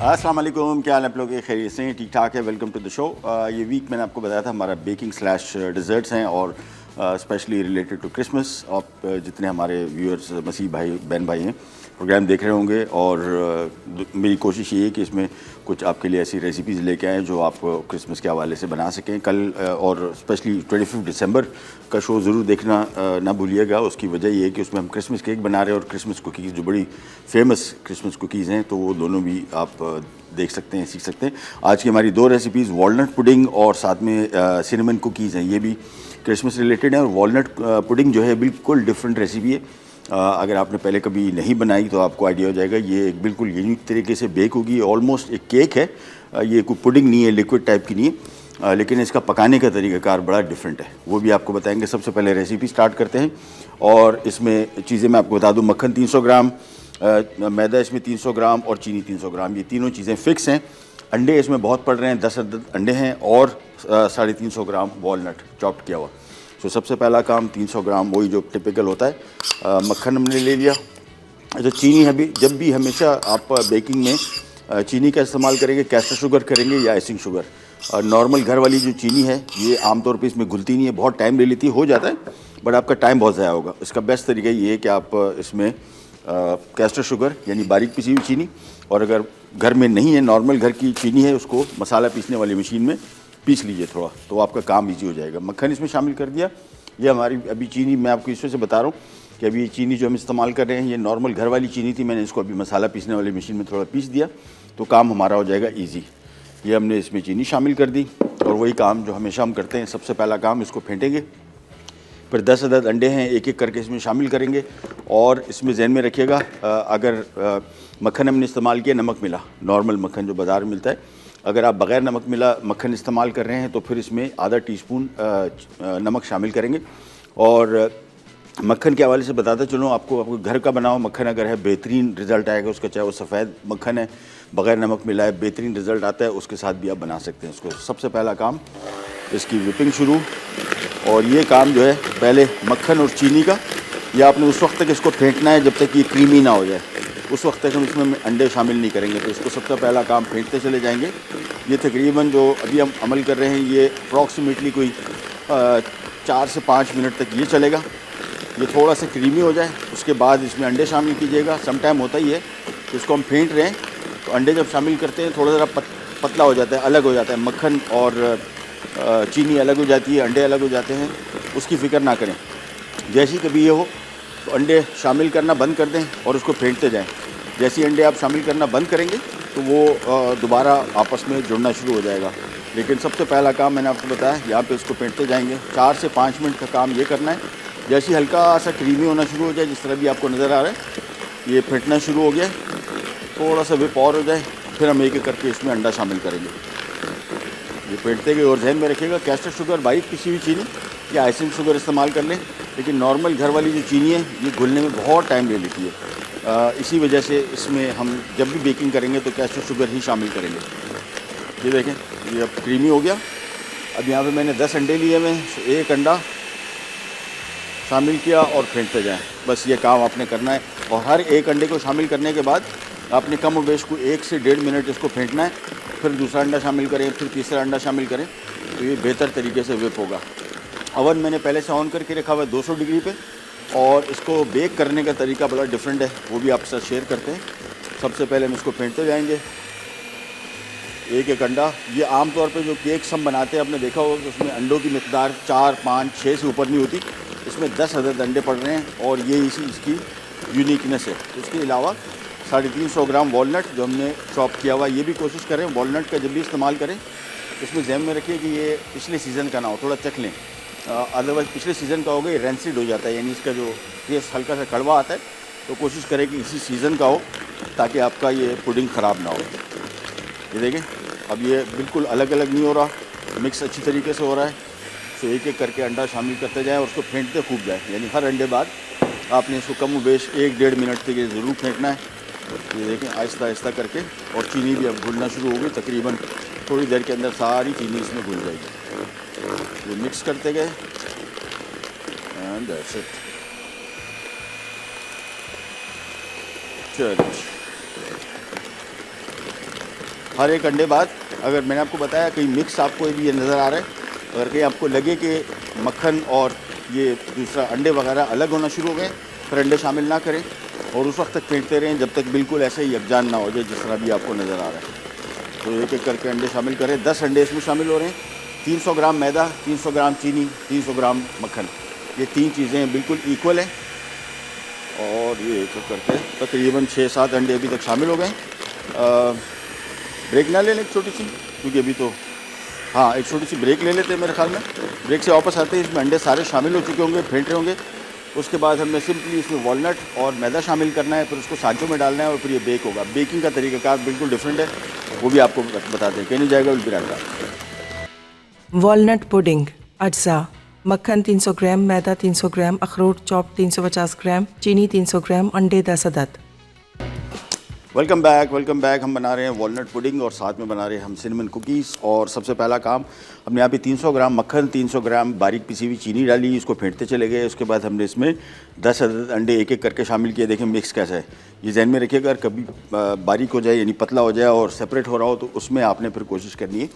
अस्सलाम वालेकुम, क्या हाल है आप लोग के? खैरियत से? ठीक ठाक है। Welcome to the show. ये वीक मैंने आपको बताया था हमारा बेकिंग स्लैश डिज़र्ट्स हैं और स्पेशली रिलेटेड टू क्रिसमस। आप जितने हमारे व्यूअर्स मसीह भाई बहन भाई हैं प्रोग्राम देख रहे होंगे, और मेरी कोशिश ये है कि इसमें कुछ आपके लिए ऐसी रेसिपीज़ लेके आएँ जो आप क्रिसमस के हवाले से बना सकें। कल और स्पेशली 25 दिसंबर का शो ज़रूर देखना ना भूलिएगा। उसकी वजह ये है कि उसमें हम क्रिसमस केक बना रहे हैं और क्रिसमस कुकीज़ जो बड़ी फेमस क्रिसमस कुकीज़ हैं, तो वो दोनों भी आप देख सकते हैं, सीख सकते हैं। आज की हमारी दो रेसिपीज़ वॉलनट पुडिंग और साथ में सिनेमन कुकीज़ हैं। ये भी क्रिसमस रिलेटेड है और वॉलनट पुडिंग जो है बिल्कुल डिफरेंट रेसिपी है। अगर आपने पहले कभी नहीं बनाई तो आपको आइडिया हो जाएगा। ये एक बिल्कुल यूनिक तरीके से बेक होगी। ऑलमोस्ट एक केक है, ये कोई पुडिंग नहीं है, लिक्विड टाइप की नहीं है, लेकिन इसका पकाने का तरीक़ाकार बड़ा डिफरेंट है, वो भी आपको बताएंगे। सबसे पहले रेसिपी स्टार्ट करते हैं और इसमें चीज़ें मैं आपको बता दूं। मक्खन 300 ग्राम, मैदा इसमें 300 ग्राम और चीनी 300 ग्राम, ये तीनों चीज़ें फ़िक्स हैं। अंडे इसमें बहुत पड़ रहे हैं, 10 अंडे हैं और 350 ग्राम वॉलनट चॉप्ड किया हुआ। तो सबसे पहला काम 300 ग्राम वही जो टिपिकल होता है, मक्खन हमने ले लिया। अच्छा, चीनी है भी, जब भी हमेशा आप बेकिंग में चीनी का इस्तेमाल करेंगे, कैस्टर शुगर करेंगे या आइसिंग शुगर। नॉर्मल घर वाली जो चीनी है ये आमतौर पे इसमें घुलती नहीं है, बहुत टाइम ले लेती है, हो जाता है बट आपका टाइम बहुत ज़्यादा होगा। इसका बेस्ट तरीका ये है कि आप इसमें कैस्टर शुगर यानी बारीक पिसी हुई चीनी, और अगर घर में नहीं है, नॉर्मल घर की चीनी है, उसको मसाला पीसने वाली मशीन में पीस लीजिए थोड़ा, तो आपका काम ईजी हो जाएगा। मक्खन इसमें शामिल कर दिया। ये हमारी अभी चीनी, मैं आपको इस वजह से बता रहा हूँ कि अभी ये चीनी जो हम इस्तेमाल कर रहे हैं ये नॉर्मल घर वाली चीनी थी, मैंने इसको अभी मसाला पीसने वाली मशीन में थोड़ा पीस दिया तो काम हमारा हो जाएगा ईजी। ये हमने इसमें चीनी शामिल कर दी और वही काम जो हमेशा हम करते हैं। सबसे पहला काम, इसको फेंटेंगे, फिर 10 अदद अंडे हैं एक एक करके इसमें शामिल करेंगे। और इसमें जहन में रखिएगा, अगर मक्खन हमने इस्तेमाल किया नमक मिला, नॉर्मल मक्खन जो बाज़ार में मिलता है, अगर आप बग़ैर नमक मिला मक्खन इस्तेमाल कर रहे हैं तो फिर इसमें आधा टीस्पून नमक शामिल करेंगे। और मक्खन के हवाले से बताता चलो आपको घर का बना हुआ मक्खन अगर है, बेहतरीन रिज़ल्ट आएगा उसका, चाहे वो सफ़ेद मक्खन है बग़ैर नमक मिला है, बेहतरीन रिज़ल्ट आता है, उसके साथ भी आप बना सकते हैं इसको। सबसे पहला काम, इसकी व्हिपिंग शुरू। और ये काम जो है पहले मक्खन और चीनी का, ये आपने उस वक्त तक इसको फेंटना है जब तक ये क्रीमी ना हो जाए, उस वक्त तक हम इसमें अंडे शामिल नहीं करेंगे। तो इसको सबसे पहला काम फेंटते चले जाएंगे। ये तकरीबन जो अभी हम अमल कर रहे हैं ये अप्रॉक्सीमेटली कोई 4 से 5 मिनट तक ये चलेगा। ये थोड़ा सा क्रीमी हो जाए उसके बाद इसमें अंडे शामिल कीजिएगा। सम टाइम होता ही है कि इसको हम फेंट रहे हैं तो अंडे जब शामिल करते हैं थोड़ा ज़रा पतला हो जाता है, अलग हो जाता है, मक्खन और चीनी अलग हो जाती है, अंडे अलग हो जाते हैं, उसकी फ़िक्र ना करें। जैसे ही कभी ये हो तो अंडे शामिल करना बंद कर दें और उसको फेंटते जाएं। जैसे ही अंडे आप शामिल करना बंद करेंगे तो वो दोबारा आपस में जुड़ना शुरू हो जाएगा। लेकिन सबसे पहला काम मैंने आपको बताया, यहाँ पे इसको फेंटते जाएंगे। 4 से 5 मिनट का काम ये करना है। जैसे ही हल्का सा क्रीमी होना शुरू हो जाए, जिस तरह भी आपको नज़र आ रहा है, ये फेंटना शुरू हो गया, थोड़ा सा विप और हो जाए, फिर हम एक एक करके इसमें अंडा शामिल करेंगे। ये फेंटते गए और जहन में रखिएगा कैस्टर शुगर, बारीक पिसी हुई चीनी या आइसिंग शुगर इस्तेमाल कर लें, लेकिन नॉर्मल घर वाली जो चीनी है ये घुलने में बहुत टाइम ले लेती है। इसी वजह से इसमें हम जब भी बेकिंग करेंगे तो कैस्टर शुगर ही शामिल करेंगे। ये देखें, ये अब क्रीमी हो गया। अब यहाँ पे मैंने 10 अंडे लिए हुए हैं, एक अंडा शामिल किया और फेंटते जाएं। बस ये काम आपने करना है। और हर एक अंडे को शामिल करने के बाद आपने कम और बेश को 1 से 1.5 मिनट इसको फेंटना है। फिर दूसरा अंडा शामिल करें, फिर तीसरा अंडा शामिल करें, तो ये बेहतर तरीके से व्हिप होगा। ओवन मैंने पहले से ऑन करके रखा हुआ है 200 डिग्री पे, और इसको बेक करने का तरीका बड़ा डिफरेंट है, वो भी आपके साथ शेयर करते हैं। सबसे पहले हम इसको फेंटते जाएंगे एक एक अंडा। ये आमतौर पे जो केक्स हम बनाते हैं आपने देखा होगा कि उसमें अंडों की मिकदार 4, 5, 6 से ऊपर नहीं होती। इसमें 10 अदद अंडे पड़ रहे हैं और ये इसी इसकी यूनिकनेस है। इसके अलावा 350 ग्राम वॉलनट जो हमने चॉप किया हुआ, ये भी कोशिश करें वॉलनट का जब भी इस्तेमाल करें इसमें जहन में रखिए कि ये पिछले सीज़न का ना हो, थोड़ा चख लें, अदरवाइज़ पिछले सीज़न का होगा ये रेंसिड हो जाता है, यानी इसका जो टेस्ट हल्का सा कड़वा आता है। तो कोशिश करें कि इसी सीज़न का हो ताकि आपका ये पुडिंग ख़राब ना हो। ये देखें, अब ये बिल्कुल अलग अलग नहीं हो रहा, मिक्स अच्छी तरीके से हो रहा है। तो एक एक करके अंडा शामिल करते जाएँ और उसको फेंटते खूब जाए, यानी हर अंडे बाद आपने इसको कम बेश 1-1.5 मिनट तक ये ज़रूर फेंटना है। ये देखें, आहिस्ता आहिस्ता करके, और चीनी भी अब घुलना शुरू हो गई। तकरीबन थोड़ी देर के अंदर सारी चीनी इसमें घुल जाएगी। ये मिक्स करते गए एंड दैट्स इट। चलिए, हर एक अंडे बाद, अगर मैंने आपको बताया कहीं मिक्स आपको ये नज़र आ रहा है, अगर कहीं आपको लगे कि मक्खन और ये दूसरा अंडे वगैरह अलग होना शुरू हो गए, फिर अंडे शामिल ना करें और उस वक्त तक फेंटते रहें जब तक बिल्कुल ऐसे ही यकजान ना हो जाए जिस तरह भी आपको नज़र आ रहा है। तो एक एक करके अंडे शामिल करें। 10 अंडे इसमें शामिल हो रहे हैं। 300 ग्राम मैदा, 300 ग्राम चीनी, 300 ग्राम मक्खन, ये 3 चीज़ें बिल्कुल इक्वल हैं। और ये एक एक करके तकरीबन 6-7 अंडे अभी तक शामिल हो गए। ब्रेक ना ले लें एक छोटी सी, क्योंकि अभी तो हाँ एक छोटी सी ब्रेक ले लेते हैं मेरे ख्याल में। ब्रेक से वापस आते हैं, इसमें अंडे सारे शामिल हो चुके होंगे, फेंट रहे होंगे। उसके बाद हमने सिंपली इसमें वॉलनट और मैदा शामिल करना है, फिर उसको सांचों में डालना है और फिर ये बेक होगा। बेकिंग का तरीक़ाकार बिल्कुल डिफरेंट है, वो भी आपको बताते हैं। कहीं नहीं जाएगा, will be right back. Walnut pudding अज्जा: मक्खन 300 ग्राम, मैदा 300 ग्राम, अखरोट चॉप 350 ग्राम, चीनी 300 ग्राम, अंडे 10 अदद। Welcome back. हम बना रहे हैं वॉलनट पुडिंग और साथ में बना रहे हैं हम सिनेमन कुकीज़। और सबसे पहला काम, हमने यहाँ पे 300 ग्राम मक्खन, 300 ग्राम बारीक पिसी हुई चीनी डाली, इसको फेंटते चले गए। उसके बाद हमने इसमें 10 अदद अंडे एक एक करके शामिल किए। देखें मिक्स कैसा है, ये जहन में रखिएगा। अगर कभी बारीक हो जाए यानी पतला हो जाए और सेपरेट हो रहा हो तो उसमें आपने फिर कोशिश करनी है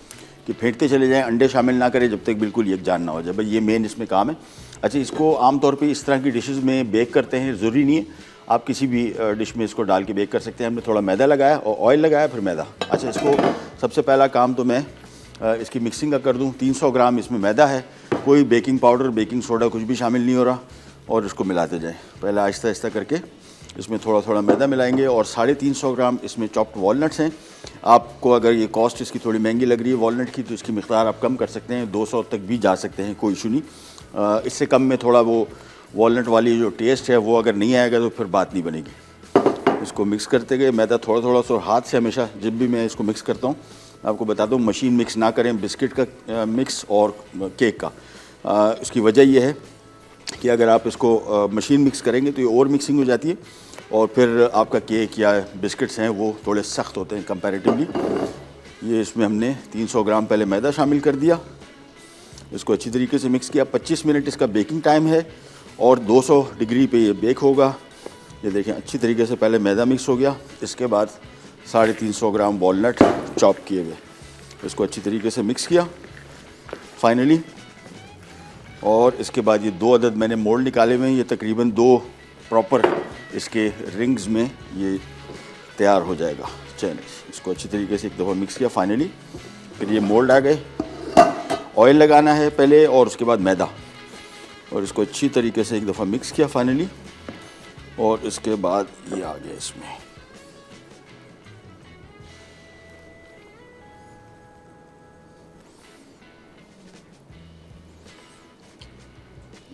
कि फेंटते चले जाएँ, अंडे शामिल ना करें जब तक बिल्कुल यकजान ना हो जाए। भाई ये मेन इसमें काम है। अच्छा, इसको आमतौर पर इस तरह की डिशेज़ में बेक करते हैं, ज़रूरी नहीं है आप किसी भी डिश में इसको डाल के बेक कर सकते हैं। हमने थोड़ा मैदा लगाया और ऑयल लगाया, फिर मैदा। अच्छा, इसको सबसे पहला काम तो मैं इसकी मिक्सिंग का कर दूं। 300 ग्राम इसमें मैदा है, कोई बेकिंग पाउडर, बेकिंग सोडा कुछ भी शामिल नहीं हो रहा। और इसको मिलाते जाएं, पहले आहिस्ता आहिस्ता करके इसमें थोड़ा थोड़ा मैदा मिलाएंगे। और 350 ग्राम इसमें चॉप्ड वॉलनट्स हैं। आपको अगर ये कॉस्ट इसकी थोड़ी महंगी लग रही है वॉलनट की, तो इसकी मिक़दार आप कम कर सकते हैं, 200 तक भी जा सकते हैं, कोई इशू नहीं। इससे कम में थोड़ा वो वॉलनट वाली जो टेस्ट है वो अगर नहीं आएगा तो फिर बात नहीं बनेगी। इसको मिक्स करते गए, मैदा थोड़ा थोड़ा सा हाथ से, हमेशा जब भी मैं इसको मिक्स करता हूँ आपको बता दूँ मशीन मिक्स ना करें, बिस्किट का मिक्स और केक का। उसकी वजह यह है कि अगर आप इसको मशीन मिक्स करेंगे तो ये और मिक्सिंग हो जाती है और फिर आपका केक या बिस्किट्स हैं वो थोड़े सख्त होते हैं कंपैरेटिवली। ये इसमें हमने 300 ग्राम पहले मैदा शामिल कर दिया, इसको अच्छी तरीके से मिक्स किया। 25 मिनट इसका बेकिंग टाइम है और 200 डिग्री पे ये बेक होगा। ये देखें अच्छी तरीके से पहले मैदा मिक्स हो गया, इसके बाद 350 ग्राम वॉलनट चॉप किए हुए, इसको अच्छी तरीके से मिक्स किया फाइनली। और इसके बाद ये 2 अदद मैंने मोल्ड निकाले हुए हैं, ये तकरीबन 2 प्रॉपर इसके रिंग्स में ये तैयार हो जाएगा। चलिए इसको अच्छी तरीके से एक दफ़ा मिक्स किया फाइनली। फिर ये मोल्ड आ गए, ऑयल लगाना है पहले और उसके बाद मैदा, और इसको अच्छी तरीके से एक दफ़ा मिक्स किया फाइनली। और इसके बाद ये आ गया इसमें।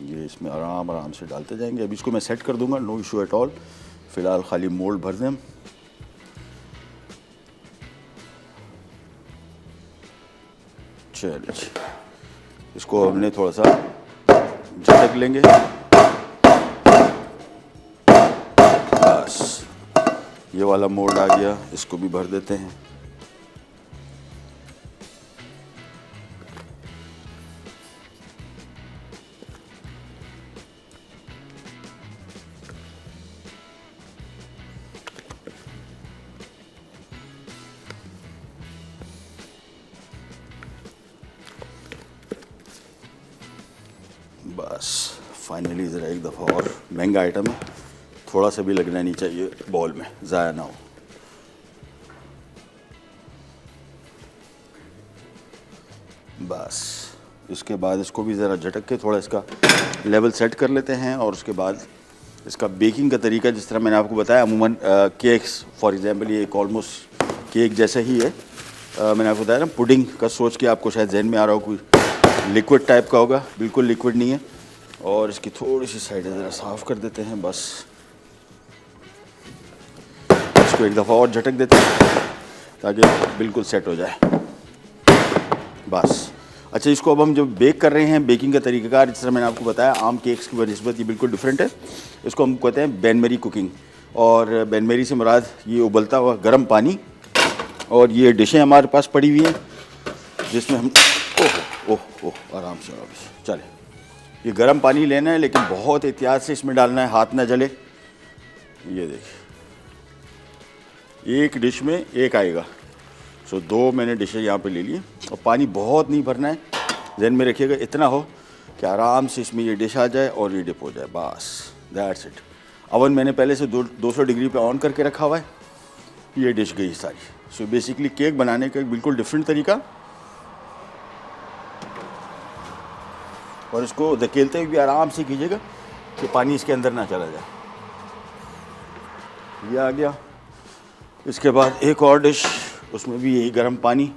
ये इसमें आराम आराम से डालते जाएंगे। अभी इसको मैं सेट कर दूंगा, नो इशू एट ऑल। फ़िलहाल खाली मोल्ड भर दें। चलिए इसको हमने थोड़ा सा झटक लेंगे, बस ये वाला मोल्ड आ गया, इसको भी भर देते हैं। बस फाइनली ज़रा एक दफ़ा और, महंगा आइटम है, थोड़ा सा भी लगना नहीं चाहिए बॉल में, ज़ाया ना हो। बस इसके बाद इसको भी ज़रा झटक के थोड़ा इसका लेवल सेट कर लेते हैं। और उसके बाद इसका बेकिंग का तरीका जिस तरह मैंने आपको बताया, अमूमन केक्स फॉर एग्जांपल ये एक ऑलमोस्ट केक जैसा ही है। मैंने आपको बताया ना पुडिंग का सोच के आपको शायद जहन में आ रहा हो, कोई लिक्विड टाइप का होगा, बिल्कुल लिक्विड नहीं है। और इसकी थोड़ी सी साइडें ज़रा साफ़ कर देते हैं, बस इसको एक दफ़ा और झटक देते हैं ताकि बिल्कुल सेट हो जाए, बस। अच्छा, इसको अब हम जब बेक कर रहे हैं, बेकिंग का तरीक़ाकार जिस तरह मैंने आपको बताया आम केक्स की बनिस्बत ये बिल्कुल डिफरेंट है। इसको हम कहते हैं बेन मेरी कुकिंग, और बेन मेरी से मुराद ये उबलता हुआ गर्म पानी। और ये डिशें हमारे पास पड़ी हुई हैं जिसमें हम ओह ओह ओह आराम से चले, ये गर्म पानी लेना है लेकिन बहुत एहतियात से इसमें डालना है, हाथ ना जले। ये देखिए एक डिश में एक आएगा, सो 2 मैंने डिशेज यहाँ पे ले लिए और पानी बहुत नहीं भरना है, ध्यान में रखिएगा इतना हो कि आराम से इसमें ये डिश आ जाए और ये डिप हो जाए, बस दैट्स इट। अवन मैंने पहले से 200 डिग्री पे ऑन करके रखा हुआ है, ये डिश गई सारी। सो बेसिकली केक बनाने का एक बिल्कुल डिफरेंट तरीका, और इसको धकेलते हुए भी आराम से कीजिएगा कि पानी इसके अंदर ना चला जाए। ये आ गया। इसके बाद एक और डिश, उसमें भी यही गर्म पानी,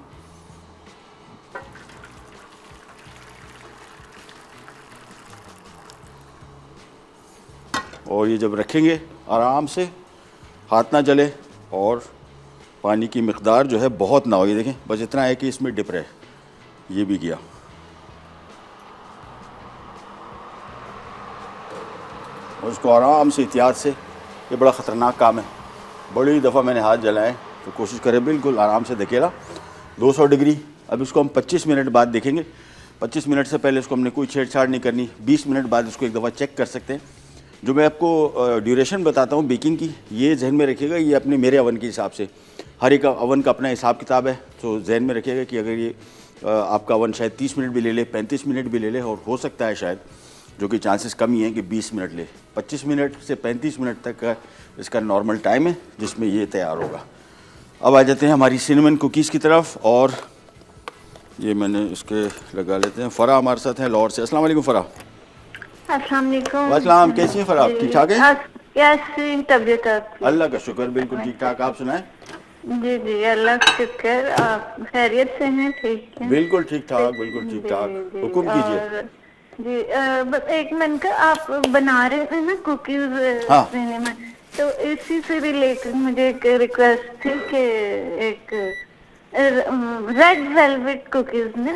और ये जब रखेंगे आराम से हाथ ना जले और पानी की मिक़दार जो है बहुत ना हो। ये देखें बस इतना है कि इसमें डिप रहे। ये भी किया। और उसको आराम से एहतियात से, ये बड़ा ख़तरनाक काम है, बड़ी दफ़ा मैंने हाथ जलाए, तो कोशिश करें बिल्कुल आराम से धकेला 200 डिग्री। अब इसको हम 25 मिनट बाद देखेंगे। 25 मिनट से पहले इसको हमने कोई छेड़छाड़ नहीं करनी। 20 मिनट बाद इसको एक दफ़ा चेक कर सकते हैं। जो मैं आपको ड्यूरेशन बताता हूँ बेकिंग की, ये जहन में रखिएगा, ये अपने मेरे अवन के हिसाब से, हर एक अवन का अपना हिसाब किताब है। तो जहन में रखिएगा कि अगर ये आपका अवन शायद 30 मिनट भी ले ले, 35 मिनट भी ले ले, और हो सकता है शायद, जो कि चांसेस कम ही हैं कि 20 मिनट ले। 25 मिनट से 35 मिनट तक का इसका नॉर्मल टाइम है जिसमें ये तैयार होगा। अब आ जाते हैं हमारी सिनेमन कुकीज़ की तरफ, और ये मैंने इसके लगा लेते हैं। फ़रा हमारे साथ हैं लाहौर से। अस्सलाम वालेकुम फ़रा। अस्सलाम वालेकुम। वालेकुम, कैसी हैं फ़रा? ठीक ठाक है? कैसी तबीयत आपकी? अल्लाह का शुक्र, बिल्कुल ठीक ठाक। आप सुनाएं? जी जी, अल्लाह का शुक्र। आप खैरियत से हैं? ठीक है, बिल्कुल ठीक ठाक, बिल्कुल ठीक ठाक। हुक्म कीजिए। जी बस एक मिनट का, आप बना रहे थे ना कुकीज हाँ। सिनेमन, तो इसी से रिलेटेड मुझे एक रिक्वेस्ट थी कि एक रेड वेलवेट कुकीज में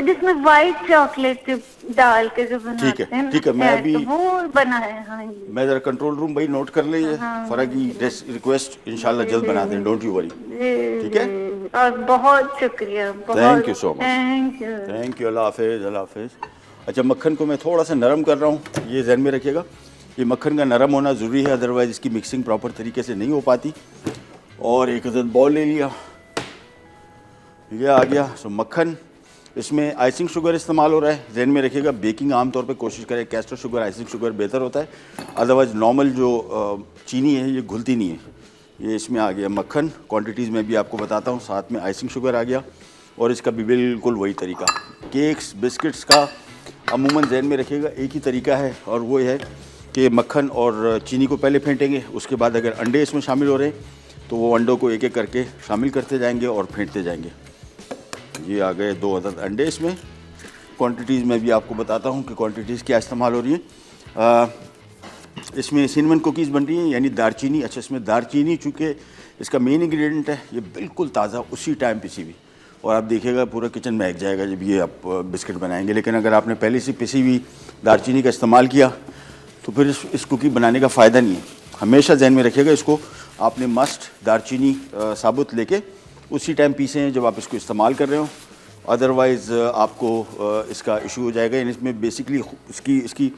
जिसमें वाइट चॉकलेट डाल के जो बनाते हैं, ठीक है, मैं अभी वो बनाए। हाँ जी, मैं ज़रा कंट्रोल रूम भाई नोट कर ले फ़रा की रिक्वेस्ट, इंशाल्लाह जल्द बना दें, डोंट यू वरी। ठीक है, और बहुत शुक्रिया। Thank you so much. Thank you, अल्लाह हाफिज़, अल्लाह हाफिज़। अच्छा, मक्खन को मैं थोड़ा सा नरम कर रहा हूँ, ये जहन में रखिएगा, ये मक्खन का नरम होना ज़रूरी है, अदरवाइज़ इसकी मिक्सिंग प्रॉपर तरीके से नहीं हो पाती। और एक अदद बॉल ले लिया, ये आ गया। सो मक्खन, इसमें आइसिंग शुगर इस्तेमाल हो रहा है, जहन में रखिएगा। बेकिंग आम तौर पे कोशिश करें कैस्टर शुगर, आइसिंग शुगर बेहतर होता है, अदरवाइज़ नॉर्मल जो चीनी है ये घुलती नहीं है। ये इसमें आ गया मक्खन, क्वांटिटीज़ में भी आपको बताता हूँ, साथ में आइसिंग शुगर आ गया, और इसका भी बिल्कुल वही तरीका। केक्स बिस्किट्स का अमूमन जहन में रखिएगा एक ही तरीका है, और वो है कि मक्खन और चीनी को पहले फेंटेंगे, उसके बाद अगर अंडे इसमें शामिल हो रहे हैं तो वो अंडों को एक एक करके शामिल करते जाएंगे और फेंटते जाएंगे। ये आ गए 2 अदद अंडे इसमें। क्वांटिटीज़ में भी आपको बताता हूँ कि क्वांटिटीज़ क्या इस्तेमाल हो रही हैं। इसमें सिनेमन कुकीज़ बन रही हैं, यानी दारचीनी। अच्छा, इसमें दारचीनी चूँकि इसका मेन इंग्रेडिएंट है, ये बिल्कुल ताज़ा उसी टाइम पिसी हुई, और आप देखिएगा पूरा किचन महक जाएगा जब ये आप बिस्किट बनाएंगे। लेकिन अगर आपने पहले से पिसी हुई दारचीनी का इस्तेमाल किया तो फिर इस कुकी बनाने का फ़ायदा नहीं है। हमेशा जहन में रखिएगा, इसको आपने मस्ट दारचीनी साबुत लेके उसी टाइम पीसे हैं जब आप इसको इस्तेमाल कर रहे हो, अदरवाइज़ आपको इसका इशू हो जाएगा। यानी इसमें बेसिकली इसकी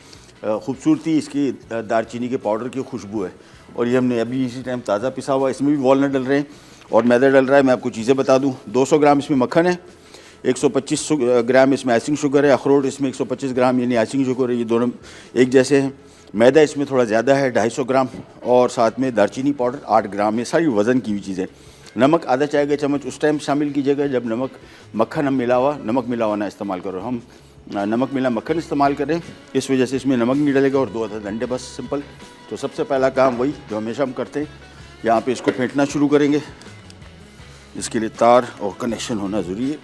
खूबसूरती इसकी दारचीनी के पाउडर की खुशबू है, और ये हमने अभी इसी टाइम ताज़ा पिसा हुआ, इसमें भी वॉलनट डल रहे हैं और मैदा डल रहा है। मैं आपको चीज़ें बता दूं, 200 ग्राम इसमें मक्खन है, 125 ग्राम इसमें आइसिंग शुगर है, अखरोट इसमें 125 ग्राम यानी आइसिंग शुगर है, ये दोनों एक जैसे हैं। मैदा इसमें थोड़ा ज़्यादा है, 250 ग्राम, और साथ में दारचीनी पाउडर 8 ग्राम। ये सारी वज़न की हुई चीज़ें। नमक आधा चाय का चम्मच उस टाइम शामिल कीजिएगा जब मक्खन हम नमक मिला हुआ ना इस्तेमाल करो। हम नमक मिला मक्खन इस्तेमाल करें, इस वजह से इसमें नमक नहीं डलेगा, और 2 अदद अंडे, बस सिंपल। तो सबसे पहला काम वही जो हमेशा हम करते हैं, यहाँ पे इसको फेंटना शुरू करेंगे। इसके लिए तार और कनेक्शन होना ज़रूरी है।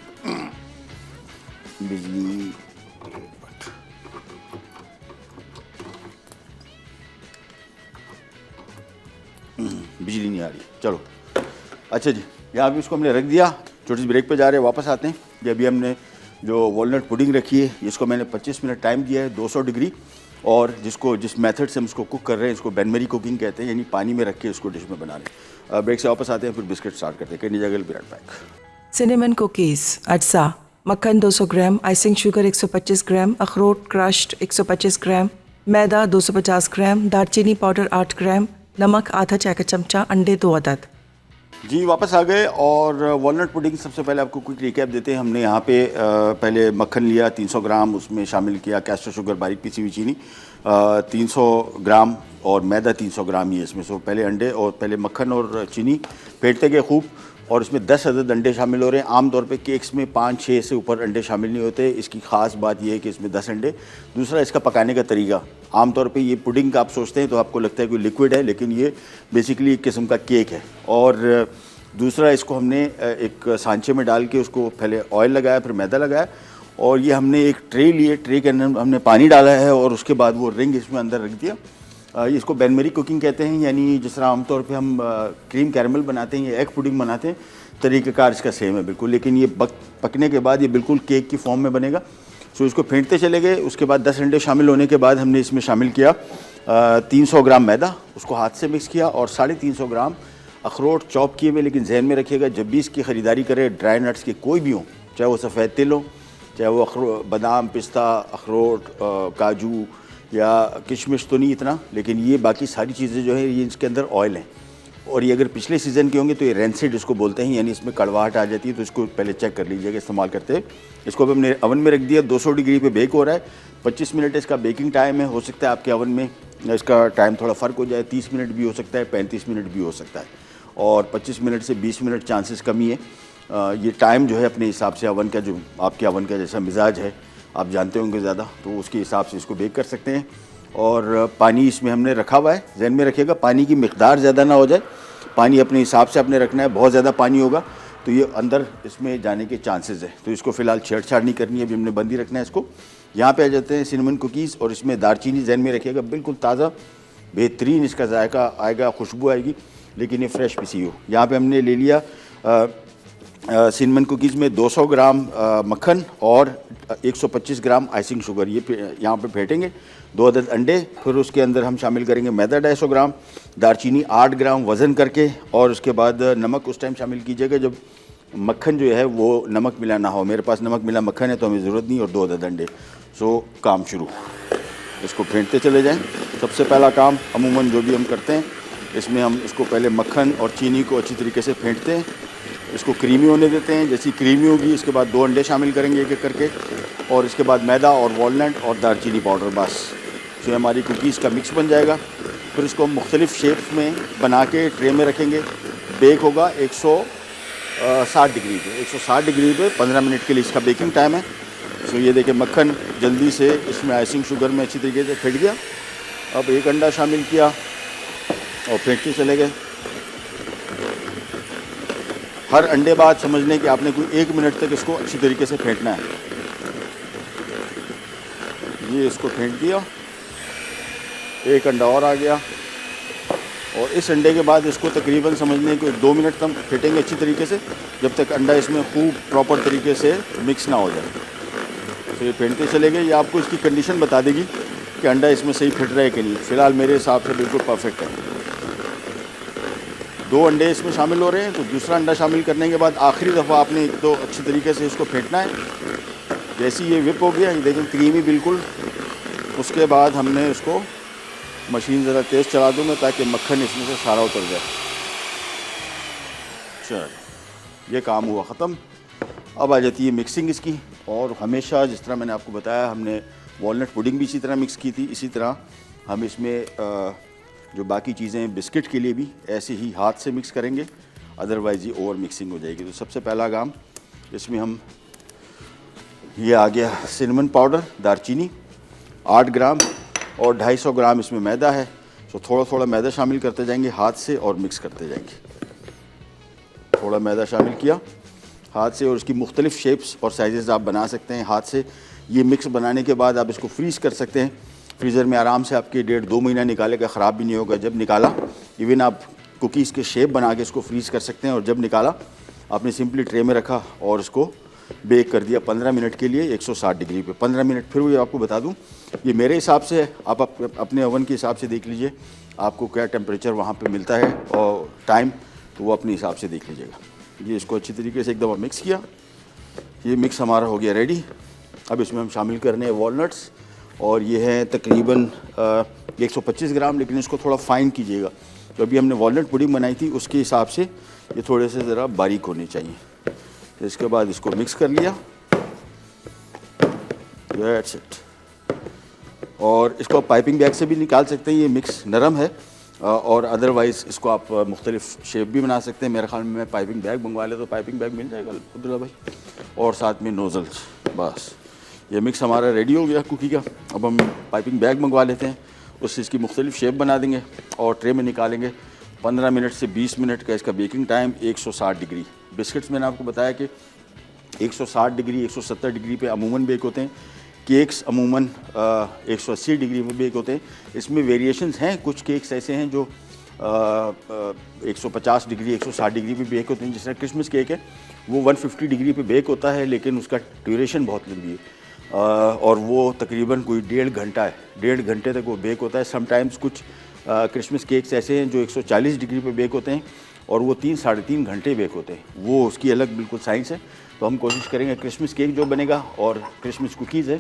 बिजली बिजली नहीं आ रही, चलो। अच्छा जी, यहाँ भी इसको हमने रख दिया, छोटी सी ब्रेक पे जा रहे हैं, वापस आते हैं। ये अभी हमने जो वॉलनट पुडिंग रखी है, इसको मैंने 25 मिनट टाइम दिया है 200 डिग्री, और जिस मेथड से हम इसको कुक कर रहे हैं इसको बैन मेरी कुकिंग कहते हैं, यानी पानी में रख के इसको डिश में बना रहे हैं। ब्रेक से वापस आते हैं, फिर बिस्किट स्टार्ट करते हैं। कैनी जगह be right back. Cinnamon cookies अज्जा, मक्खन 200 ग्राम, आइसिंग शुगर 125 ग्राम, अखरोट क्रश्ड 125 ग्राम, मैदा 250 ग्राम, दालचीनी पाउडर 8 ग्राम, नमक आधा चाय का चमचा, अंडे 2 अदद। जी वापस आ गए और वॉलनट पुडिंग सबसे पहले आपको क्विक रिकैप देते हैं। हमने यहाँ पे पहले मक्खन लिया 300 ग्राम, उसमें शामिल किया कैस्टर शुगर बारीक पीसी हुई चीनी 300 ग्राम और मैदा 300 ग्राम ही इसमें। सो पहले अंडे और पहले मक्खन और चीनी फेंटते गए खूब और इसमें 10 अदद अंडे शामिल हो रहे हैं। आमतौर पे केक्स में 5-6 से ऊपर अंडे शामिल नहीं होते। इसकी ख़ास बात यह है कि इसमें 10 अंडे। दूसरा इसका पकाने का तरीका, आमतौर पे ये पुडिंग का आप सोचते हैं तो आपको लगता है कि लिक्विड है, लेकिन ये बेसिकली एक किस्म का केक है। और दूसरा इसको हमने एक सांचे में डाल के उसको पहले ऑयल लगाया, फिर मैदा लगाया और ये हमने एक ट्रे लिए, ट्रे के अंदर हमने पानी डाला है और उसके बाद वो रिंग इसमें अंदर रख दिया। इसको बेन मेरी कुकिंग कहते हैं, यानी जिस तरह आमतौर पे हम क्रीम कैरमल बनाते हैं या एग पुडिंग बनाते हैं, तरीक़ाकार इसका सेम है बिल्कुल, लेकिन ये पकने के बाद ये बिल्कुल केक की फॉर्म में बनेगा। सो इसको फेंटते चले गए। उसके बाद 10 अंडे शामिल होने के बाद हमने इसमें शामिल किया 300 ग्राम मैदा, उसको हाथ से मिक्स किया और 350 ग्राम अखरोट चॉप किए हुए। लेकिन जहन में रखिएगा जब भी इसकी ख़रीदारी करें ड्राई नट्स के कोई भी हों, चाहे वो सफ़ेद तिल हो, चाहे वो बादाम, पिस्ता, अखरोट, काजू या किशमिश तो नहीं इतना, लेकिन ये बाकी सारी चीज़ें जो है ये इसके अंदर ऑयल हैं। और ये अगर पिछले सीज़न के होंगे तो ये रेंसिड इसको बोलते हैं, यानी इसमें कड़वाहट आ जाती है, तो इसको पहले चेक कर लीजिएगा इस्तेमाल करते हैं। इसको भी हमने अवन में रख दिया, 200 डिग्री पे बेक हो रहा है। 25 मिनट इसका बेकिंग टाइम है। हो सकता है आपके अवन में इसका टाइम थोड़ा फ़र्क हो जाए, 30 मिनट भी हो सकता है, 35 मिनट भी हो सकता है और 25 मिनट से 20 मिनट चांसेस कमी है। ये टाइम जो है अपने हिसाब से अवन का, जो आपके अवन का जैसा मिजाज है आप जानते होंगे ज़्यादा, तो उसके हिसाब से इसको बेक कर सकते हैं। और पानी इसमें हमने रखा हुआ है, जहन में रखिएगा पानी की मिकदार ज़्यादा ना हो जाए, पानी अपने हिसाब से आपने रखना है। बहुत ज़्यादा पानी होगा तो ये अंदर इसमें जाने के चांसेस है, तो इसको फ़िलहाल छेड़छाड़ नहीं करनी है, अभी हमने बंद ही रखना है इसको। यहाँ पे आ जाते हैं सिनेमन कुकीज़ और इसमें दालचीनी, जहन में रखिएगा बिल्कुल ताज़ा बेहतरीन इसका जायका आएगा, खुशबू आएगी, लेकिन ये फ्रेश पीसी हो। यहाँ पे हमने ले लिया सिनेमन कुकीज़ में 200 ग्राम मक्खन और 125 ग्राम आइसिंग शुगर, ये यहाँ पे फेंटेंगे। 2 अदद अंडे, फिर उसके अंदर हम शामिल करेंगे मैदा 250 ग्राम, दालचीनी 8 ग्राम वज़न करके, और उसके बाद नमक उस टाइम शामिल कीजिएगा जब मक्खन जो है वो नमक मिला ना हो। मेरे पास नमक मिला मक्खन है तो हमें ज़रूरत नहीं, और 2 अदद अंडे। सो काम शुरू, इसको फेंटते चले जाएँ। सबसे पहला काम अमूमन जो भी हम करते हैं इसमें हम इसको पहले मक्खन और चीनी को अच्छी तरीके से फेंटते हैं, इसको क्रीमी होने देते हैं। जैसी क्रीमी होगी इसके बाद 2 अंडे शामिल करेंगे एक एक करके, और इसके बाद मैदा और वॉलनट और दालचीनी पाउडर, बस तो हमारी कुकीज़ का मिक्स बन जाएगा। फिर इसको हम मुख्तलिफ़ शेप्स में बना के ट्रे में रखेंगे। बेक होगा 160 डिग्री पे, 160 डिग्री पे 15 मिनट के लिए इसका बेकिंग टाइम है। सो ये देखिए मक्खन जल्दी से इसमें आइसिंग शुगर में अच्छी तरीके से फेंट गया। अब एक अंडा शामिल किया और फेंटते चले गए। हर अंडे बाद समझने कि आपने कोई 1 मिनट तक इसको अच्छी तरीके से फेंटना है। ये इसको फेंट दिया, एक अंडा और आ गया, और इस अंडे के बाद इसको तकरीबन समझने कि 2 मिनट तक फेंटेंगे अच्छी तरीके से, जब तक अंडा इसमें खूब प्रॉपर तरीके से मिक्स ना हो जाए। तो ये फेंटते चले गए। ये आपको इसकी कंडीशन बता देगी कि अंडा इसमें सही फिट रहा है कि नहीं। फ़िलहाल मेरे हिसाब से बिल्कुल परफेक्ट है। 2 अंडे इसमें शामिल हो रहे हैं, तो दूसरा अंडा शामिल करने के बाद आखिरी दफ़ा आपने एक तो अच्छी तरीके से इसको फेंटना है। जैसे ये विप हो गया, ये देखें क्रीमी बिल्कुल, उसके बाद हमने इसको मशीन ज़रा तेज़ चला दूँ मैं ताकि मक्खन इसमें से सारा उतर जाए। चल ये काम हुआ ख़त्म। अब आ जाती है मिक्सिंग इसकी, और हमेशा जिस तरह मैंने आपको बताया हमने वॉलनट पुडिंग भी इसी तरह मिक्स की थी, इसी तरह हम इसमें जो बाकी चीज़ें बिस्किट के लिए भी ऐसे ही हाथ से मिक्स करेंगे, अदरवाइज़ ये ओवर मिक्सिंग हो जाएगी। तो सबसे पहला काम इसमें हम, ये आ गया सिनेमन पाउडर, दालचीनी 8 ग्राम और 250 ग्राम इसमें मैदा है। तो थोड़ा थोड़ा मैदा शामिल करते जाएंगे हाथ से और मिक्स करते जाएंगे। थोड़ा मैदा शामिल किया हाथ से, और इसकी मुख्तलिफ़ शेप्स और साइज़ आप बना सकते हैं हाथ से। ये मिक्स बनाने के बाद आप इसको फ्रीज़ कर सकते हैं, फ्रीज़र में आराम से आपके 1.5-2 महीना निकालेगा, ख़राब भी नहीं होगा। जब निकाला इवन आप कुकीज़ के शेप बना के इसको फ्रीज़ कर सकते हैं, और जब निकाला आपने सिंपली ट्रे में रखा और इसको बेक कर दिया 15 मिनट के लिए 160 डिग्री पे। 15 मिनट फिर वो आपको बता दूं, ये मेरे हिसाब से है, आप अपने ओवन के हिसाब से देख लीजिए आपको क्या टेम्परेचर वहाँ पे मिलता है और टाइम, तो वो अपने हिसाब से देख लीजिएगा। ये इसको अच्छी तरीके से एक दफ़ा मिक्स किया, ये मिक्स हमारा हो गया रेडी। अब इसमें हम शामिल करने हैं वॉलनट्स, और ये है तकरीबन 125 ग्राम, लेकिन इसको थोड़ा फ़ाइन कीजिएगा। तो अभी हमने वॉलनट पुडिंग बनाई थी उसके हिसाब से ये थोड़े से ज़रा बारीक होने चाहिए। तो इसके बाद इसको मिक्स कर लिया, दैट्स इट। और इसको आप पाइपिंग बैग से भी निकाल सकते हैं, ये मिक्स नरम है, और अदरवाइज़ इसको आप मुख्तलिफ शेप भी बना सकते हैं। मेरे ख्याल में मैं पाइपिंग बैग मंगवा ले तो पाइपिंग बैग मिल जाएगा अब्दुल्ला भाई, और साथ में नोज़ल्स। बस ये मिक्स हमारा रेडी हो गया कुकी का। अब हम पाइपिंग बैग मंगवा लेते हैं, उससे इसकी मुख्तलिफ शेप बना देंगे और ट्रे में निकालेंगे। 15 मिनट से 20 मिनट का इसका बेकिंग टाइम, 160 डिग्री। बिस्किट्स मैंने आपको बताया कि 160 डिग्री 170 डिग्री पे अमूमन बेक होते हैं। केक्स अमूमन 180 डिग्री में बेक होते हैं। इसमें वेरिएशंस हैं, कुछ केक्स ऐसे हैं जो 150 डिग्री 160 डिग्री पे बेक होते हैं। जिस तरह क्रिसमस केक है वो 150 डिग्री पे बेक होता है, लेकिन उसका ड्यूरेशन बहुत लंबी है, और वो तकरीबन कोई 1.5 घंटा है, 1.5 घंटे तक वो बेक होता है। समटाइम्स कुछ क्रिसमस केक्स ऐसे हैं जो 140 डिग्री पे बेक होते हैं और वो 3 साढ़े 3 घंटे बेक होते हैं। वो उसकी अलग बिल्कुल साइंस है। तो हम कोशिश करेंगे क्रिसमस केक जो बनेगा और क्रिसमस कुकीज़ है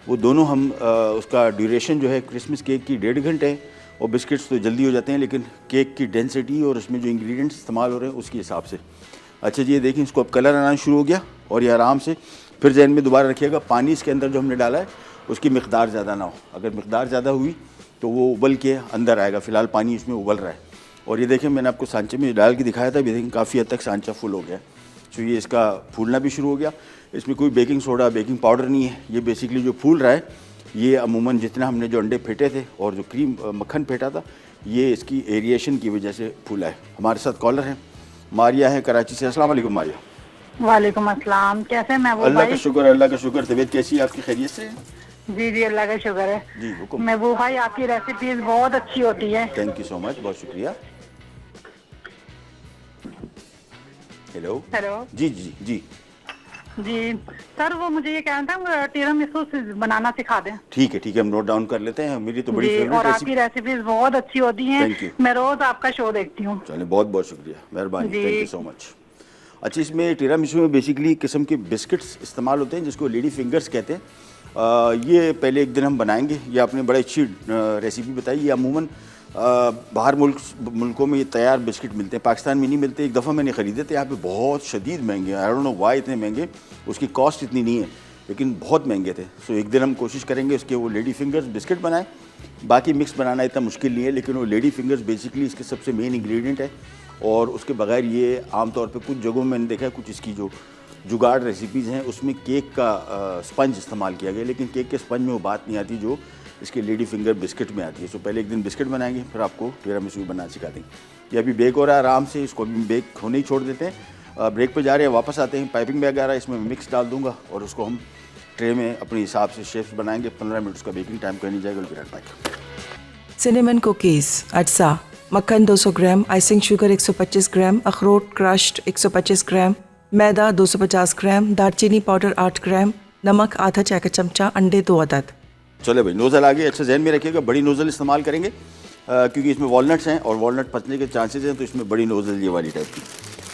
वो दोनों हम उसका ड्यूरेशन जो है क्रिसमस केक की 1.5 घंटे है, और बिस्किट्स तो जल्दी हो जाते हैं, लेकिन केक की डेंसिटी और उसमें जो इंग्रेडिएंट्स इस्तेमाल हो रहे हैं उसके हिसाब से। अच्छा जी, ये देखें इसको अब कलर आना शुरू हो गया, और ये आराम से फिर जहन में दोबारा रखिएगा पानी इसके अंदर जो हमने डाला है उसकी मिकदार ज़्यादा ना हो। अगर मिकदार ज़्यादा हुई तो वो उबल के अंदर आएगा। फ़िलहाल पानी इसमें उबल रहा है। और ये देखें मैंने आपको सांचे में डाल के दिखाया था, ये देखें काफ़ी हद तक सांचा फुल हो गया। तो ये इसका फूलना भी शुरू हो गया। इसमें कोई बेकिंग सोडा बेकिंग पाउडर नहीं है, ये बेसिकली जो फूल रहा है ये अमूमन जितना हमने जो अंडे फेंटे थे और जो क्रीम मक्खन फेंटा था ये इसकी एरिएशन की वजह से फूला है। हमारे साथ कॉलर है, मारिया है कराची से। अस्सलाम वालेकुम मारिया। वालेकुम अस्सलाम, कैसे महबूब अल्लाह का भाई? शुक्र, अल्लाह का शुक्र। तबीयत कैसी है आपकी, खैरियत से? जी जी अल्लाह का शुक्र है। जी हुक्म। महबूब भाई आपकी रेसिपीज बहुत अच्छी होती है। थैंक यू सो मच, बहुत शुक्रिया। हेलो हेलो जी जी जी जी सर, वो मुझे ये कहना था टिरामिसू बनाना सिखा दें। ठीक है, हम नोट डाउन कर लेते हैं। मेरी तो बड़ी जी, फेवरेट और आपकी रेसिपीज बहुत अच्छी होती हैं। Thank you. मैं रोज आपका शो देखती हूँ। चलिए, बहुत बहुत शुक्रिया, मेहरबानी, जी। Thank you so much. अच्छा, इसमें टिरामिसू में बेसिकली किस्म के बिस्किट्स इस्तेमाल होते हैं जिसको लेडी फिंगर्स कहते हैं। ये पहले एक दिन हम बनाएंगे। ये आपने बड़ी अच्छी रेसिपी बताई। ये अमूमन बाहर मुल्कों में ये तैयार बिस्किट मिलते हैं, पाकिस्तान में नहीं मिलते। एक दफ़ा मैंने ख़रीदे थे यहाँ पे, बहुत शदीद महंगे। आई डोंट नो व्हाई इतने महंगे, उसकी कॉस्ट इतनी नहीं है लेकिन बहुत महंगे थे। सो एक दिन हम कोशिश करेंगे उसके वो लेडी फिंगर्स बिस्किट बनाएं। बाकी मिक्स बनाना इतना मुश्किल नहीं है, लेकिन वो लेडी फिंगर्स बेसिकली इसके सबसे मेन इंग्रेडिएंट है, और उसके बगैर ये आमतौर पे कुछ जगहों में मैंने देखा है कुछ इसकी जो जुगाड़ रेसिपीज़ हैं उसमें केक का स्पंज इस्तेमाल किया गया, लेकिन केक के स्पंज में वो बात नहीं आती जो इसके लेडी फिंगर बिस्किट में आती है। सो पहले एक दिन बिस्किट बनाएंगे, फिर आपको टिरामिसू बनाना सिखा देंगे। ये अभी बेक हो रहा है आराम से, इसको अभी बेक होने ही छोड़ देते हैं। ब्रेक पे जा रहे हैं, वापस आते हैं। पाइपिंग बैग आ रहा है, इसमें मिक्स डाल दूंगा और उसको हम ट्रे में अपने हिसाब से शेप्स बनाएंगे। 15 मिनट का बेकिंग टाइम करनी जाएगा। सिनेमन कुकीज़, अज्जा, मक्खन 200 ग्राम, आइसिंग शुगर 125 ग्राम, अखरोट क्रश्ड 125 ग्राम, मैदा 250 ग्राम, दालचीनी पाउडर 8 ग्राम, नमक आधा चाय का चमचा, अंडे 2 अदद। चले भाई, नोज़ल आ गई। अच्छा जहन में रखिएगा बड़ी नोज़ल इस्तेमाल करेंगे क्योंकि इसमें वॉलनट्स हैं और वॉलनट पचने के चांसेस हैं, तो इसमें बड़ी नोज़ल ये वाली टाइप की।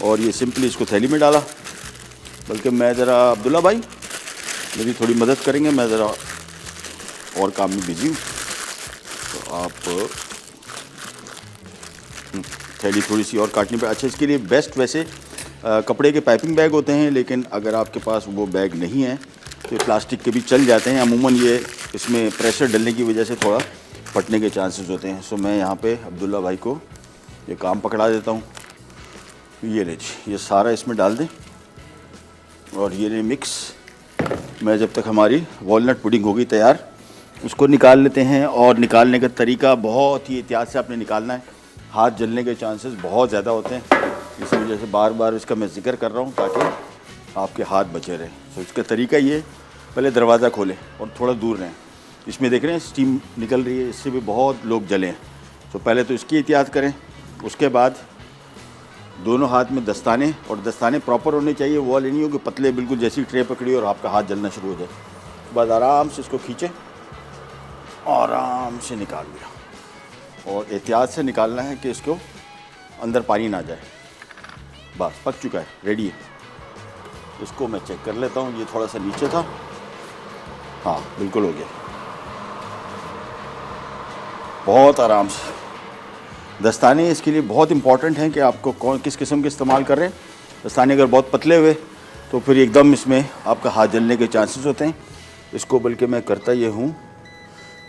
और ये सिंपली इसको थैली में डाला। बल्कि मैं ज़रा अब्दुल्ला भाई मेरी थोड़ी मदद करेंगे, मैं ज़रा और काम में बिजी हूँ, तो आप थैली थोड़ी सी और काटनी पे। अच्छा, इसके लिए बेस्ट वैसे कपड़े के पाइपिंग बैग होते हैं, लेकिन अगर आपके पास वो बैग नहीं है तो प्लास्टिक के भी चल जाते हैं। अमूमन ये इसमें प्रेशर डलने की वजह से थोड़ा फटने के चांसेस होते हैं। सो मैं यहाँ पे अब्दुल्ला भाई को ये काम पकड़ा देता हूँ। ये ले जी, ये सारा इसमें डाल दें और ये ले मिक्स। मैं जब तक हमारी वॉलनट पुडिंग होगी तैयार, उसको निकाल लेते हैं। और निकालने का तरीका बहुत ही एहतियात से आपने निकालना है, हाथ जलने के चांसेस बहुत ज़्यादा होते हैं। इस वजह से बार बार इसका मैं जिक्र कर रहा हूँ ताकि आपके हाथ बचे रहें। तो इसका तरीका ये, पहले दरवाज़ा खोलें और थोड़ा दूर रहें। इसमें देख रहे हैं स्टीम निकल रही है, इससे भी बहुत लोग जले हैं। तो पहले तो इसकी एहतियात करें। उसके बाद दोनों हाथ में दस्ताने, और दस्ताने प्रॉपर होने चाहिए, वो वाले नहीं हो कि पतले बिल्कुल जैसी ट्रे पकड़ी और आपका हाथ जलना शुरू हो जाए। उसके बाद आराम से इसको खींचें, आराम से निकाल लिया। और एहतियात से निकालना है कि इसको अंदर पानी ना जाए। बस पक चुका है, रेडी है। इसको मैं चेक कर लेता हूँ, ये थोड़ा सा नीचे था, हाँ बिल्कुल हो गया। बहुत आराम से दस्ताने इसके लिए बहुत इंपॉर्टेंट हैं कि आपको किस किस्म के इस्तेमाल कर रहे हैं। दस्ताने अगर बहुत पतले हुए तो फिर एकदम इसमें आपका हाथ जलने के चांसेस होते हैं। इसको बल्कि मैं करता ये हूँ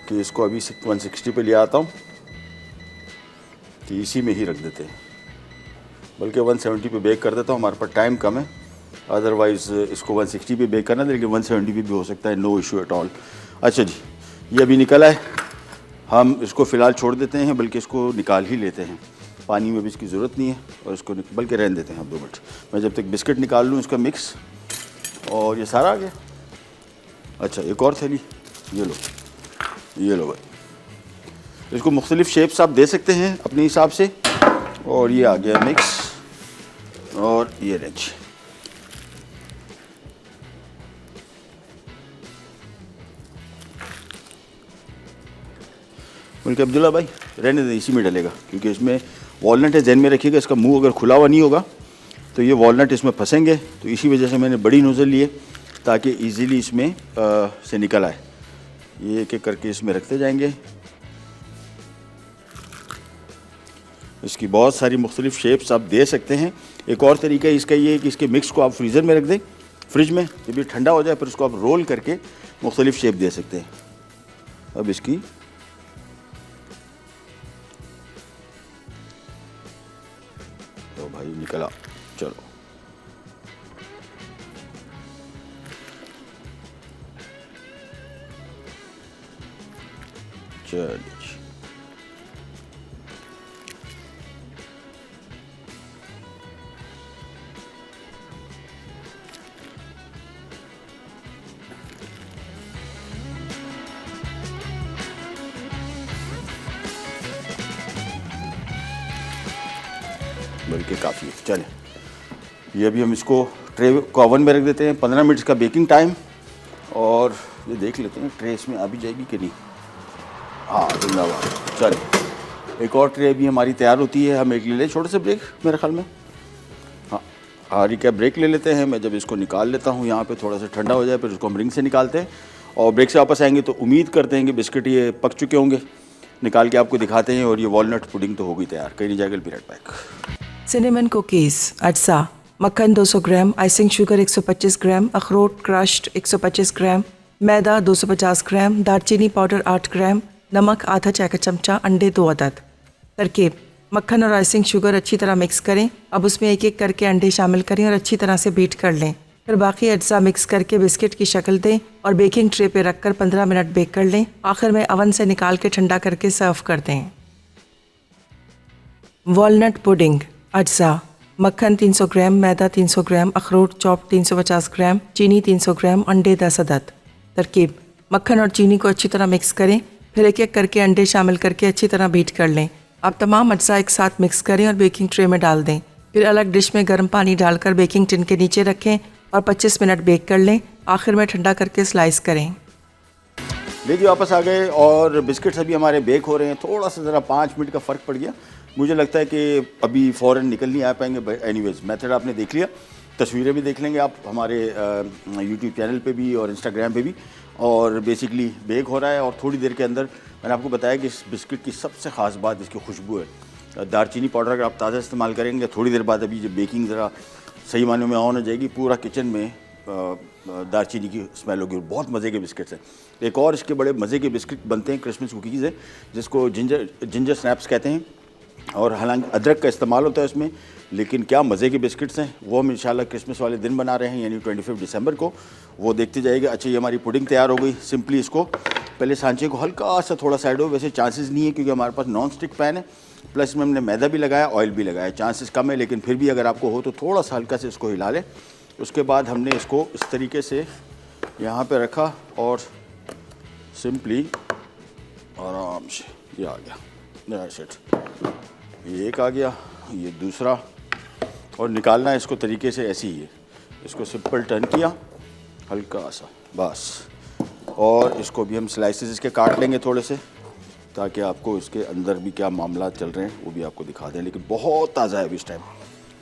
कि इसको अभी 160 पे ले आता हूँ कि इसी में ही रख देते हैं, बल्कि 170 पे बेक कर देता हूँ, हमारे पास टाइम कम है। अदरवाइज़ इसको 160 पे बेक करना था, लेकिन 170 पे भी हो सकता है, नो इशू एट ऑल। अच्छा जी, ये अभी निकला है, हम इसको फ़िलहाल छोड़ देते हैं, बल्कि इसको निकाल ही लेते हैं, पानी में भी इसकी ज़रूरत नहीं है, और इसको बल्कि रहने देते हैं आप 2 मिनट। मैं जब तक बिस्किट निकाल लूँ इसका मिक्स, और ये सारा आ गया। अच्छा, एक और थैली, ये लो भाई। इसको मुख्तलिफ शेप्स आप दे सकते हैं अपने हिसाब से, और ये आ गया मिक्स, और ये रेंच। बल्कि अब्दुल्ला भाई रहने दें, इसी में डलेगा, क्योंकि इसमें वॉलनट है, जहन में रखिएगा इसका मुंह अगर खुला हुआ नहीं होगा तो ये वॉलनट इसमें फंसेंगे, तो इसी वजह से मैंने बड़ी नोज़ल लिए ताकि इजीली इसमें से निकल आए। ये एक एक करके इसमें रखते जाएंगे। इसकी बहुत सारी मुख्तलिफ शेप्स आप दे सकते हैं। एक और तरीका इसका ये है कि इसके मिक्स को आप फ्रीज़र में रख दें, फ्रिज में, जब ये ठंडा हो जाए फिर उसको आप रोल करके मुख्तलिफ शेप दे सकते हैं। अब इसकी तो भाई निकला, चलो चलिए। बल्कि काफ़ी है, चलें। ये अभी हम इसको ट्रे को ओवन में रख देते हैं, 15 मिनट्स का बेकिंग टाइम, और ये देख लेते हैं ट्रे इसमें आ भी जाएगी कि नहीं। हाँ, जिंदाबाद। चलिए, एक और ट्रे भी हमारी तैयार होती है। हम एक ले लें छोटे से ब्रेक, मेरे ख्याल में। हाँ, हारी का ब्रेक ले लेते हैं। मैं जब इसको निकाल लेता हूँ यहाँ पे, थोड़ा सा ठंडा हो जाए, फिर उसको हम रिंग से निकालते हैं, और ब्रेक से वापस आएंगे तो उम्मीद करते हैं कि बिस्किट ये पक चुके होंगे। निकाल के आपको दिखाते हैं, और ये वॉलनट पुडिंग तो हो गई तैयार, कहीं नहीं जाएगा। पीरियड पैक सिनेमन कुकीज़ अटसा, मक्खन 200 ग्राम, आइसिंग शुगर 125 ग्राम, अखरोट क्रश्ड 125 ग्राम, मैदा 250 ग्राम, दालचीनी पाउडर 8 ग्राम, नमक आधा चाय का चमचा, अंडे 2 अदद। तरकीब: मक्खन और आइसिंग शुगर अच्छी तरह मिक्स करें। अब उसमें एक एक करके अंडे शामिल करें और अच्छी तरह से बीट कर लें। फिर बाकी अज्जा मिक्स करके बिस्किट की शक्ल दें और बेकिंग ट्रे पे रखकर 15 मिनट बेक कर लें। आखिर में अवन से निकाल के ठंडा करके सर्व कर दें। वॉलनट पुडिंग अज्जा: मक्खन 300 ग्राम, मैदा 300 ग्राम, अखरोट चॉप 350 ग्राम, चीनी 300 ग्राम, अंडे 10 अदद। तरकीब: मक्खन और चीनी को अच्छी तरह मिक्स करें, फिर एक एक करके अंडे शामिल करके अच्छी तरह बीट कर लें। अब तमाम अज्जा एक साथ मिक्स करें और बेकिंग ट्रे में डाल दें। फिर अलग डिश में गर्म पानी डालकर बेकिंग टिन के नीचे रखें और 25 मिनट बेक कर लें। आखिर में ठंडा करके स्लाइस करें। देखिए, वापस आ गए, और बिस्किट्स अभी हमारे बेक हो रहे हैं। थोड़ा सा ज़रा 5 मिनट का फ़र्क पड़ गया। मुझे लगता है कि अभी फ़ौरन निकल नहीं आ पाएंगे। एनीवेज, मेथड आपने देख लिया, तस्वीरें भी देख लेंगे आप हमारे यूट्यूब चैनल पे भी और इंस्टाग्राम पे भी। और बेसिकली बेक हो रहा है, और थोड़ी देर के अंदर मैंने आपको बताया कि इस बिस्किट की सबसे ख़ास बात इसकी खुशबू है। दालचीनी पाउडर अगर आप ताज़ा इस्तेमाल करेंगे, थोड़ी देर बाद अभी जब बेकिंग ज़रा सही मानों में ऑन हो जाएगी, पूरा किचन में दालचीनी की स्मेल होगी। बहुत मज़े के बिस्किट्स हैं। एक और इसके बड़े मज़े के बिस्किट बनते हैं, क्रिसमस कुकीज़ है, जिसको जिंजर स्नैप्स कहते हैं, और हालांकि अदरक का इस्तेमाल होता है उसमें, लेकिन क्या मज़े के बिस्किट्स हैं। वो हम इंशाल्लाह क्रिसमस वाले दिन बना रहे हैं, यानी 25 दिसंबर को, वो देखते जाइएगा। अच्छा, ये हमारी पुडिंग तैयार हो गई। सिंपली इसको पहले सांचे को हल्का सा थोड़ा साइड हो, वैसे चांसेस नहीं है क्योंकि हमारे पास नॉन स्टिक पैन है, प्लस में हमने मैदा भी लगाया, ऑयल भी लगाया, चांसेस कम है, लेकिन फिर भी अगर आपको हो तो थोड़ा सा हल्का से इसको हिला लें। उसके बाद हमने इसको इस तरीके से यहाँ पे रखा, और सिंपली आराम से ये आ गया, ये एक आ गया, ये दूसरा, और निकालना है इसको तरीके से ऐसे ही है। इसको सिंपल टर्न किया हल्का सा, बस, और इसको भी हम स्लाइसेस इसके काट लेंगे थोड़े से, ताकि आपको इसके अंदर भी क्या मामला चल रहे हैं वो भी आपको दिखा दें। लेकिन बहुत ताज़ा है अभी इस टाइम।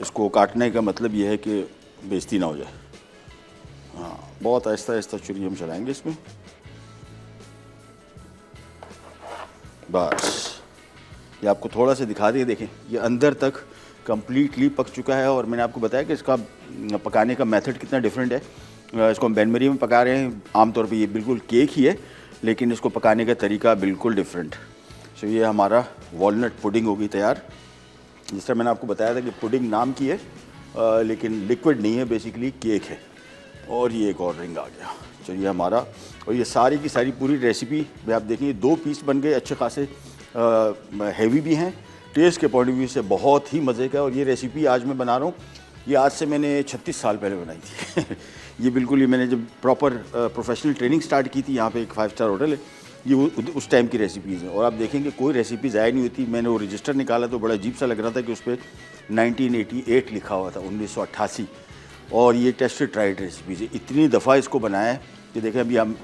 इसको काटने का मतलब ये है कि बेइज्जती ना हो जाए। हाँ, बहुत आहिस्ता आहिस्ता छुरी हम चलाएंगे इसमें, बस। ये आपको थोड़ा सा दिखा दिए, देखें ये अंदर तक कम्प्लीटली पक चुका है। और मैंने आपको बताया कि इसका पकाने का मेथड कितना डिफरेंट है। इसको हम बैन मरी में पका रहे हैं, आमतौर पे ये बिल्कुल केक ही है, लेकिन इसको पकाने का तरीका बिल्कुल डिफरेंट। सो ये हमारा वॉलनट पुडिंग होगी तैयार। जिस तरह मैंने आपको बताया था कि पुडिंग नाम की है, लेकिन लिक्विड नहीं है, बेसिकली केक है। और ये एक और रिंग आ गया। चलिए हमारा, और ये सारी की सारी पूरी रेसिपी में आप देखेंगे 2 पीस बन गए अच्छे खासे, हैवी भी हैं, टेस्ट के पॉइंट ऑफ व्यू से बहुत ही मज़े का। और ये रेसिपी आज मैं बना रहा हूँ, ये आज से मैंने 36 साल पहले बनाई थी ये बिल्कुल, ये मैंने जब प्रॉपर प्रोफेशनल ट्रेनिंग स्टार्ट की थी, यहाँ पे एक 5 स्टार होटल है, ये उस टाइम की रेसिपीज़ हैं। और आप देखेंगे कोई रेसिपी ज़ाया नहीं होती। मैंने वो रजिस्टर निकाला तो बड़ा अजीब सा लग रहा था कि उस पर 1988 लिखा हुआ था, 1988। और ये टेस्टेड ट्राइड रेसिपीज़ है। इतनी दफ़ा इसको बनाया है कि देखें अभी हम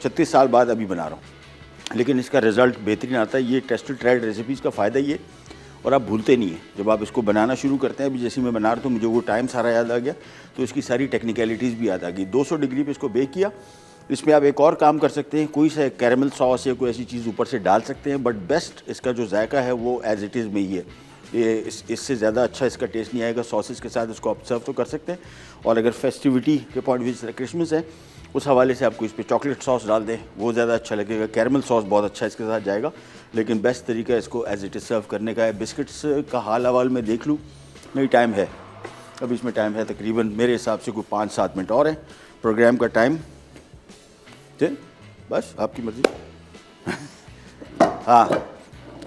36 साल बाद अभी बना रहा हूँ, लेकिन इसका रिज़ल्ट बेहतरीन आता है। ये टेस्टेड ट्राइड रेसिपीज़ का फ़ायदा ये, और आप भूलते नहीं हैं जब आप इसको बनाना शुरू करते हैं। अभी जैसे मैं बना रहा था, मुझे वो टाइम सारा याद आ गया, तो इसकी सारी टेक्निकलिटीज़ भी याद आ गई। 200 डिग्री पे इसको बेक किया। इसमें आप एक और काम कर सकते हैं, कोई सा कैरेमल सॉस या कोई ऐसी चीज़ ऊपर से डाल सकते हैं, बट बेस्ट इसका जो जायका है वो एज़ इट इज़ में ही है। ये इससे ज़्यादा अच्छा इसका टेस्ट नहीं आएगा। सॉसेस के साथ इसको आप सर्व तो कर सकते हैं। और अगर फेस्टिविटी के पॉइंट ऑफ व्यू क्रिसमस है, उस हवाले से आपको इस पर चॉकलेट सॉस डाल दें, वो ज़्यादा अच्छा लगेगा। कैरेमल सॉस बहुत अच्छा इसके साथ जाएगा, लेकिन बेस्ट तरीका इसको एज इट इज़ सर्व करने का है। बिस्किट्स का हाल हवाल में देख लूँ, नहीं टाइम है, अभी इसमें टाइम है तकरीबन मेरे हिसाब से कोई 5-7 मिनट और है प्रोग्राम का टाइम। ठीक, बस आपकी मर्ज़ी हाँ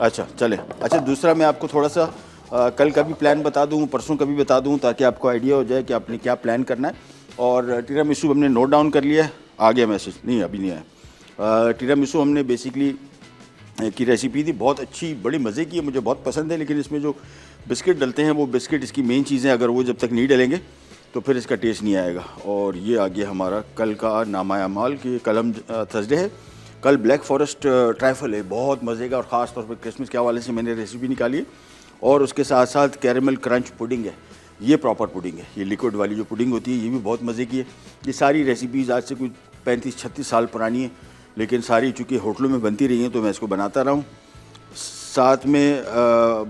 अच्छा चले। अच्छा, दूसरा मैं आपको थोड़ा सा कल का भी प्लान बता दूँ, परसों का भी बता दूँ, ताकि आपको आइडिया हो जाए कि आपने क्या प्लान करना है। और टिरामिसू हमने नोट डाउन कर लिया है, आ गया मैसेज, नहीं अभी नहीं आया। टिरामिसू हमने बेसिकली की रेसिपी थी, बहुत अच्छी, बड़ी मज़े की है, मुझे बहुत पसंद है। लेकिन इसमें जो बिस्किट डलते हैं, वो बिस्किट इसकी मेन चीज़ है, अगर वो जब तक नहीं डलेंगे तो फिर इसका टेस्ट नहीं आएगा। और ये आ गया हमारा कल का नामा अमाल कि कल हम थर्सडे है, कल ब्लैक फॉरेस्ट ट्राइफल है, बहुत मज़े का, और ख़ास तौर पर क्रिसमस के हवाले से मैंने रेसिपी निकाली है। और उसके साथ साथ कैरेमल क्रंच पुडिंग है, ये प्रॉपर पुडिंग है, ये लिक्विड वाली जो पुडिंग होती है, ये भी बहुत मज़े की है। ये सारी रेसिपीज़ आज से कुछ 35-36 साल पुरानी है, लेकिन सारी चूँकि होटलों में बनती रही हैं तो मैं इसको बनाता रहा हूँ। साथ में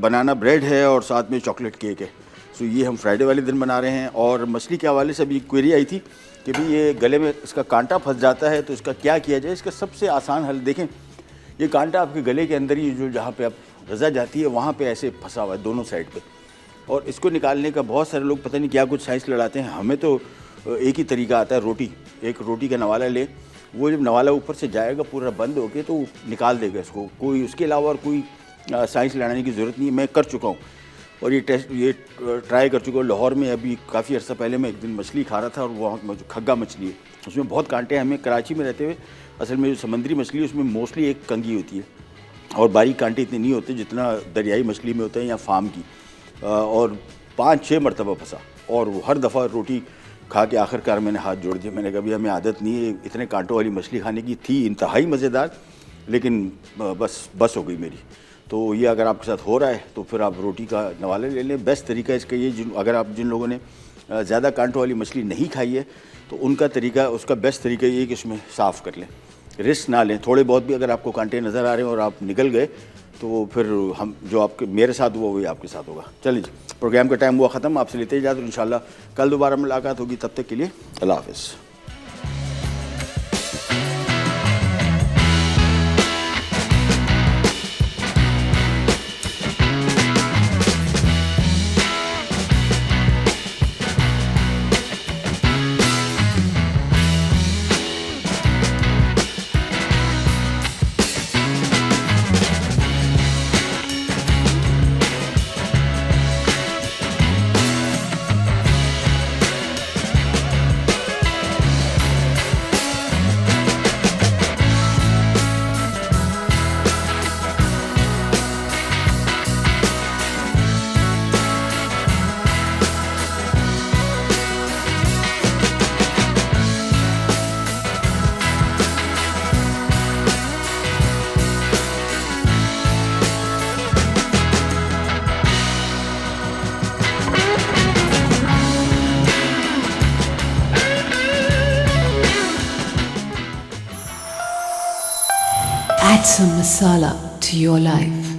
बनाना ब्रेड है और साथ में चॉकलेट केक है। सो ये हम फ्राइडे वाले दिन बना रहे हैं। और मछली के हवाले से अभी क्वेरी आई थी कि भाई ये गले में इसका कांटा फंस जाता है, तो इसका क्या किया जाए। इसका सबसे आसान हल देखें, ये कांटा आपके गले के अंदर ही जो जहाँ पे आप गज़ा जाती है वहाँ पे ऐसे फंसा हुआ है दोनों साइड पे, और इसको निकालने का बहुत सारे लोग पता नहीं क्या कुछ साइंस लड़ाते हैं। हमें तो एक ही तरीका आता है, रोटी, एक रोटी का नवाला ले, वो जब नवाला ऊपर से जाएगा पूरा बंद होके तो निकाल देगा इसको, कोई उसके अलावा और कोई साइंस लड़ाने की ज़रूरत नहीं है। मैं कर चुका हूँ और ये ट्राई कर चुका हूँ। लाहौर में अभी काफ़ी अर्सा पहले मैं एक दिन मछली खा रहा था, और वहाँ जो खग्गा मछली है उसमें बहुत कांटे हैं। हमें कराची में रहते हुए असल में जो समुद्री मछली है उसमें मोस्टली एक कंगी होती है, और बारीक कांटे इतने नहीं होते जितना दरियाई मछली में होते हैं या फार्म की। और 5-6 मरतबा फंसा, और वो हर दफ़ा रोटी खा के आखिरकार मैंने हाथ जोड़ दिया। मैंने कहा हमें आदत नहीं है इतने कांटों वाली मछली खाने की, थी इंतहाई मज़ेदार, लेकिन बस हो गई मेरी। तो ये अगर आपके साथ हो रहा है तो फिर आप रोटी का नवाले ले लें। बेस्ट तरीका इसका ये, अगर आप जिन लोगों ने ज़्यादा कांटों वाली मछली नहीं खाई है तो उनका तरीका, उसका बेस्ट तरीका ये कि उसमें साफ़ कर लें, रिस्क ना लें। थोड़े बहुत भी अगर आपको कांटे नज़र आ रहे हैं और आप निकल गए तो फिर हम जो आपके मेरे साथ हुआ वही आपके साथ होगा। चलिए जी, प्रोग्राम का टाइम हुआ ख़त्म, आपसे लेते इजाज़त, और इंशाल्लाह कल दोबारा मुलाकात होगी। तब तक के लिए अल्लाह हाफ़िज़। Add some masala to your life.